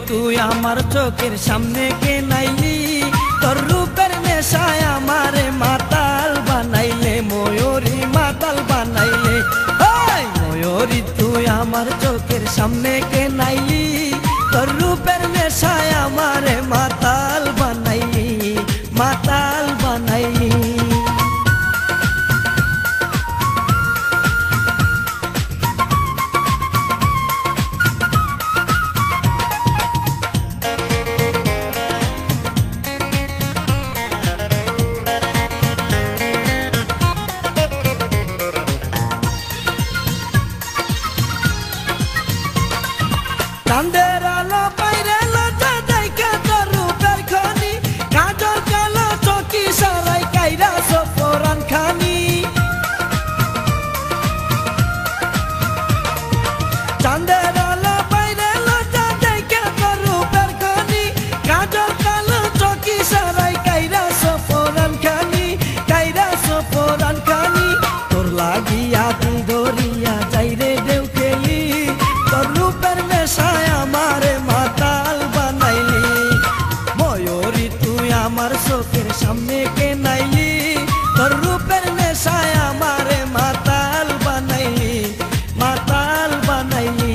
তুই আমার চোখের সামনে কে নাইলি, তোর রূপের নেশায় আমারে মাতাল বানাইলে, ময়ূরী মাতাল বানাইলে। ময়ূরী তুই আমার চোখের সামনে কে নাইলি, তোর রূপের নেশায় আমারে মাতাল বানাইলি, মাতাল বানাইলি। চাঁদের আলো বাইরে লজ্জা দেখে তোর রূপের খনি, কাজল কালো চকি সারাই কাইরা সফরান খানি। চাঁদের আলো বাইরে লজ্জা দেখে তোর রূপের খনি, কাজল কালো চকি সারাই কাইরা সফরান খানি, কাইরা সফরান খানি। তোর লাগিয়া তুই দরিয়া যাইরে ঢেউ খেলি, তোর রূপের নেশায় আমারে মাতাল বানাইলি। ময়ূরী তুই আমার চোখের সামনে কে নাইলি, তোর রূপের নেশায় আমারে মাতাল বানাইলি, মাতাল বানাইলি।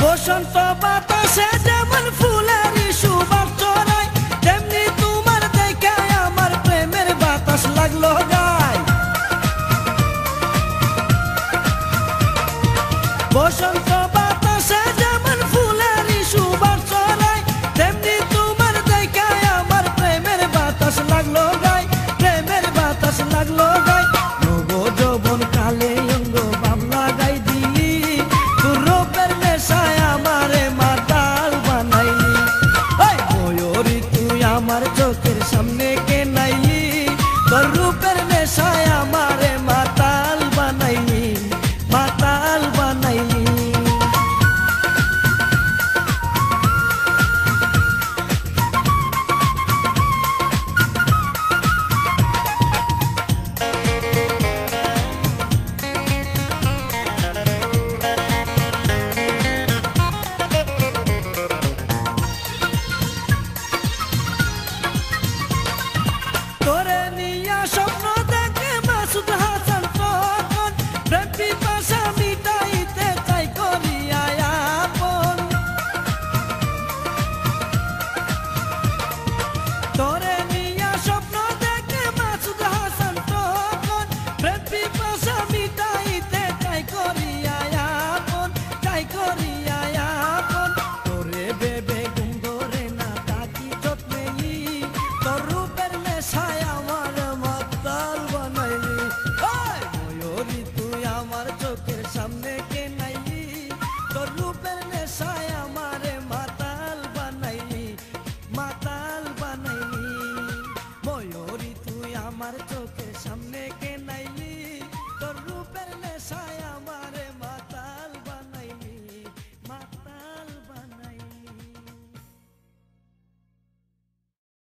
বসন্ত বাতাসে যেমন ফুলের সুবাস ছড়ায়, তেমনি তোমার দেখে আমার প্রেমের বাতাস লাগলো গায়। বসন্ত বাতাসে যেমন ফুলের সুবাস ছড়ায়, তেমনি তোমার দেখে আমার প্রেমের বাতাস লাগলো গায়, প্রেমের বাতাস লাগলো গায়। নব যৌবন কালে অঙ্গ বাবলা গাই দিলি, তোর রূপের নেশায় আমারে মাতাল বানাইলি। ময়ূরী তুই আমার চোখের সামনে কে নাইলি, তোর রূপের নেশায় আমারে মাতাল বানাইলি, মাতাল বানাইলি। তোরে নিয়া স্বপ্ন দেখে মাসুদ হাসান তখন, প্রেম পিপাসা মিটাইতে চাই করিয়া আপন। তোরে নিয়া স্বপ্ন দেখে মাসুদ হাসান তখন, প্রেম পিপাসা মিটাইতে চাই করিয়া আপন, চাই করিয়া আপন। তোরে বেবে ঘুম ধরে না তাকি যত্নেলি, তোর রূপের নেশায় আমার মাতাল বানাইলি। ময়ূরী তুই আমার চোখের সামনে কে নাইলি, তোর রূপের নেশায় আমারে মাতাল বানাইলি, মাতাল বানাইলি। ময়ূরী তুই আমার চোখের